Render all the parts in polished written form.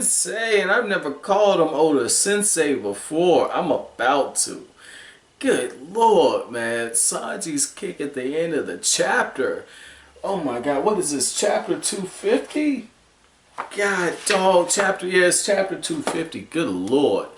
Sensei, and I've never called him Oda Sensei before. I'm about to. Good Lord, man. Sanji's kick at the end of the chapter. Oh my God, what is this? Chapter 250? God, dog, it's chapter 250. Good Lord.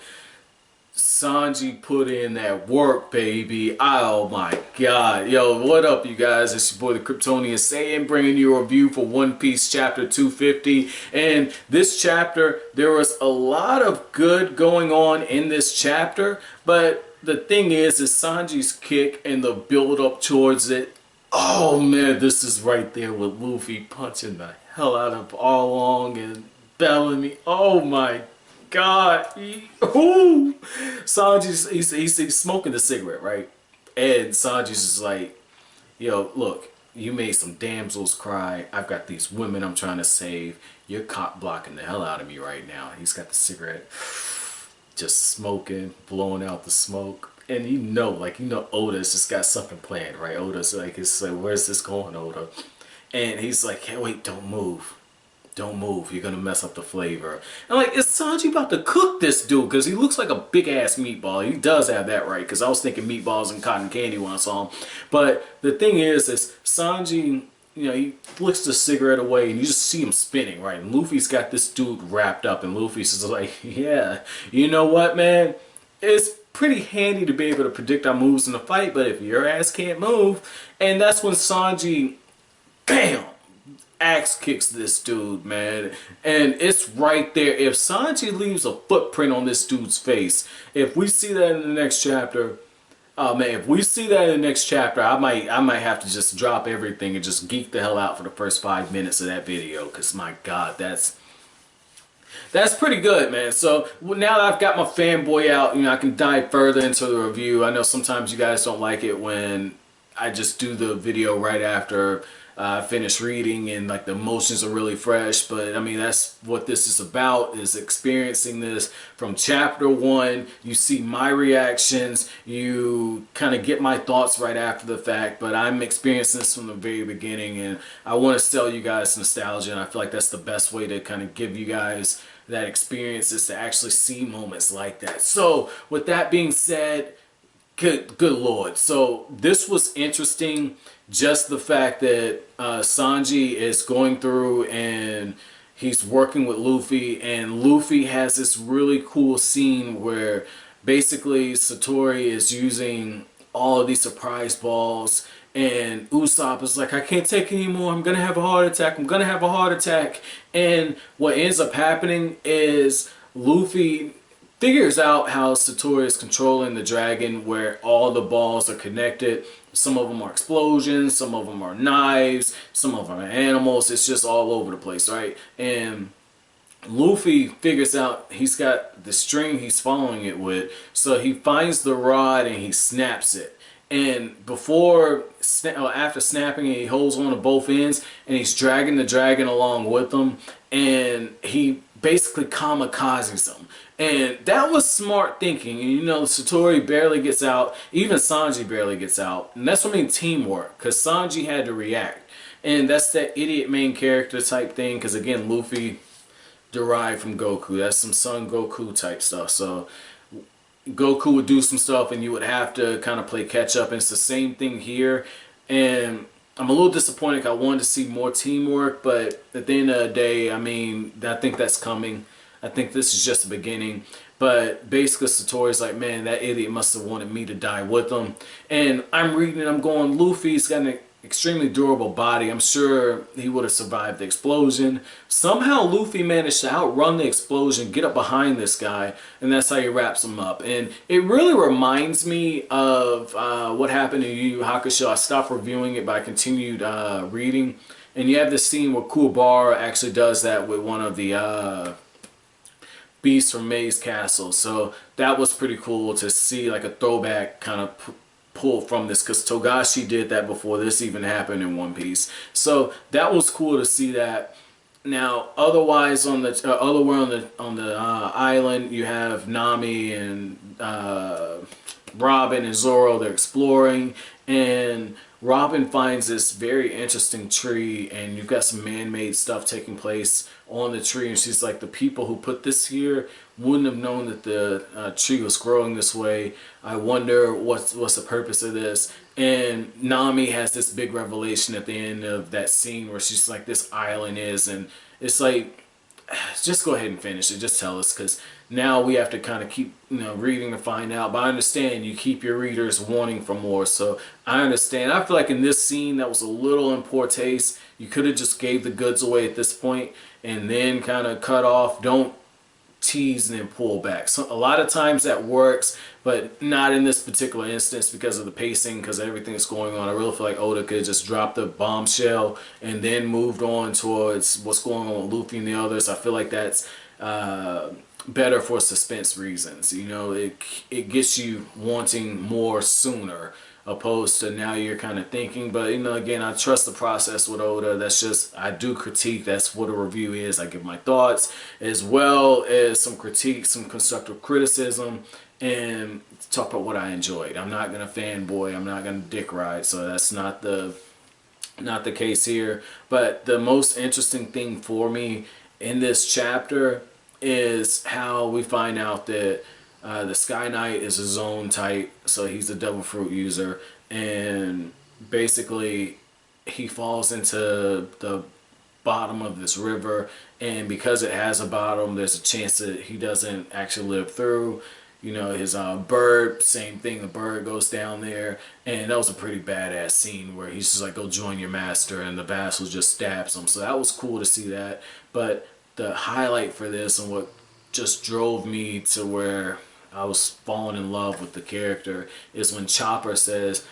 Sanji put in that work, baby. Oh my God. Yo, what up, you guys? It's your boy, the Kryptonian Saiyan, bringing you a review for One Piece chapter 250. And this chapter, there was a lot of good going on in this chapter. But the thing is Sanji's kick and the build up towards it. Oh man, this is right there with Luffy punching the hell out of Arlong and Bellamy. Oh my God. Sanji's he's smoking the cigarette, right? And Sanji's just like, yo, look, you made some damsels cry. I've got these women I'm trying to save. You're cop blocking the hell out of me right now. He's got the cigarette, just smoking, blowing out the smoke. And you know Oda's just got something planned, right? Oda's like, it's like, where's this going, Oda? And he's like, hey, wait, don't move. Don't move. You're going to mess up the flavor. And like, is Sanji about to cook this dude? Because he looks like a big-ass meatball. He does have that right, because I was thinking meatballs and cotton candy when I saw him. But the thing is Sanji, he flicks the cigarette away, and you just see him spinning, right? And Luffy's got this dude wrapped up, and Luffy's just like, yeah, you know what, man? It's pretty handy to be able to predict our moves in the fight, but if your ass can't move, and that's when Sanji, bam, axe kicks this dude, man. And it's right there. If Sanji leaves a footprint on this dude's face, if we see that in the next chapter, oh man, if we see that in the next chapter, I might have to just drop everything and just geek the hell out for the first 5 minutes of that video, because my God, that's pretty good, man. So now that I've got my fanboy out, I can dive further into the review. I know sometimes you guys don't like it when I just do the video right after I finish reading and like the emotions are really fresh. But I mean, that's what this is about, is experiencing this from chapter 1. You see my reactions, you kind of get my thoughts right after the fact, but I'm experiencing this from the very beginning, and I want to sell you guys nostalgia, and I feel like that's the best way to kind of give you guys that experience, is to actually see moments like that. So with that being said, good Lord. So this was interesting. Just the fact that Sanji is going through and he's working with Luffy, and Luffy has this really cool scene where basically Satori is using all of these surprise balls, and Usopp is like, I can't take any more. I'm going to have a heart attack. I'm going to have a heart attack. And what ends up happening is Luffy figures out how Satori is controlling the dragon, where all the balls are connected. Some of them are explosions, some of them are knives, some of them are animals. It's just all over the place, right? And Luffy figures out he's got the string he's following it with, so he finds the rod and he snaps it. And after snapping it, he holds on to both ends, and he's dragging the dragon along with him, and he basically kamikazes him. And that was smart thinking. Satori barely gets out. Even Sanji barely gets out. And that's what I mean, teamwork. Because Sanji had to react. And that's that idiot main character type thing. Because again, Luffy derived from Goku. That's some Son Goku type stuff. So Goku would do some stuff and you would have to kind of play catch up. And it's the same thing here. And I'm a little disappointed. I wanted to see more teamwork. But at the end of the day, I mean, I think that's coming. I think this is just the beginning. But basically Satori's like, man, that idiot must have wanted me to die with him. And I'm reading it, I'm going, Luffy's got an extremely durable body. I'm sure he would have survived the explosion. Somehow Luffy managed to outrun the explosion, get up behind this guy, and that's how he wraps him up. And it really reminds me of what happened in Yu Yu Hakusho. I stopped reviewing it, but I continued reading. And you have this scene where Kuwabara actually does that with one of the Beast from May's Castle. So that was pretty cool to see, like a throwback kind of pull from this, because Togashi did that before this even happened in One Piece. So that was cool to see that. Now, otherwise on the island, you have Nami and Robin and Zoro. They're exploring, and Robin finds this very interesting tree, and you've got some man-made stuff taking place on the tree, and she's like, the people who put this here wouldn't have known that the tree was growing this way. I wonder what's the purpose of this. And Nami has this big revelation at the end of that scene where she's like, this island is, and it's like, just go ahead and finish it. Just tell us, because now we have to kind of keep reading to find out. But I understand you keep your readers wanting for more, so I understand. I feel like in this scene that was a little in poor taste. You could have just gave the goods away at this point and then kind of cut off. Don't tease and then pull back. So a lot of times that works, but not in this particular instance because of the pacing, because everything that's going on. I really feel like Oda could just drop the bombshell and then moved on towards what's going on with Luffy and the others. I feel like that's better for suspense reasons. It gets you wanting more sooner, opposed to now you're kind of thinking. But again, I trust the process with Oda. That's just, I do critique. That's what a review is. I give my thoughts as well as some critique, some constructive criticism, and talk about what I enjoyed. I'm not gonna fanboy. I'm not gonna dick ride. So that's not the case here. But the most interesting thing for me in this chapter is how we find out that the Sky Knight is his own type, so he's a devil fruit user, and basically he falls into the bottom of this river, and because it has a bottom, there's a chance that he doesn't actually live through. His bird, same thing, the bird goes down there, and that was a pretty badass scene where he's just like, go join your master, and the vassal just stabs him, so that was cool to see that. But the highlight for this, and what just drove me to where I was falling in love with the character, is when Chopper says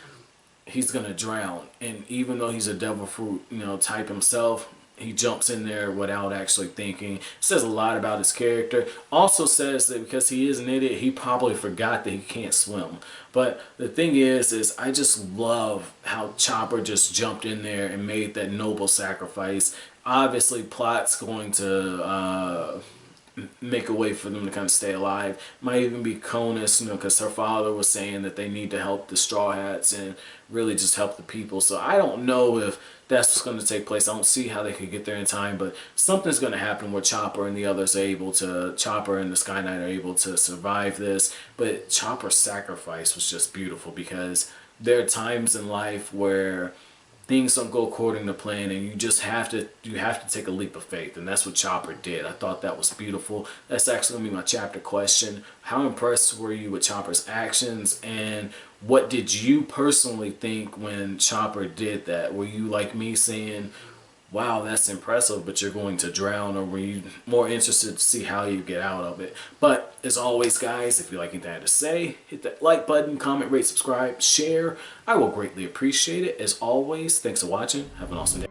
he's gonna drown, and even though he's a devil fruit type himself, he jumps in there without actually thinking. It says a lot about his character. Also says that because he is an idiot, he probably forgot that he can't swim. But the thing is I just love how Chopper just jumped in there and made that noble sacrifice. Obviously plot's going to make a way for them to kind of stay alive. Might even be Conus, because her father was saying that they need to help the Straw Hats and really just help the people. So I don't know if that's what's going to take place. I don't see how they could get there in time, but something's going to happen where Chopper and the others are able to, Chopper and the Sky Knight are able to survive this. But Chopper's sacrifice was just beautiful, because there are times in life where things don't go according to plan, and you have to take a leap of faith, and that's what Chopper did. I thought that was beautiful. That's actually gonna be my chapter question. How impressed were you with Chopper's actions, and what did you personally think when Chopper did that? Were you like me saying, wow, that's impressive, but you're going to drown, or were you more interested to see how you get out of it? But as always, guys, if you like anything I had to say, hit that like button, comment, rate, subscribe, share. I will greatly appreciate it. As always, thanks for watching. Have an awesome day.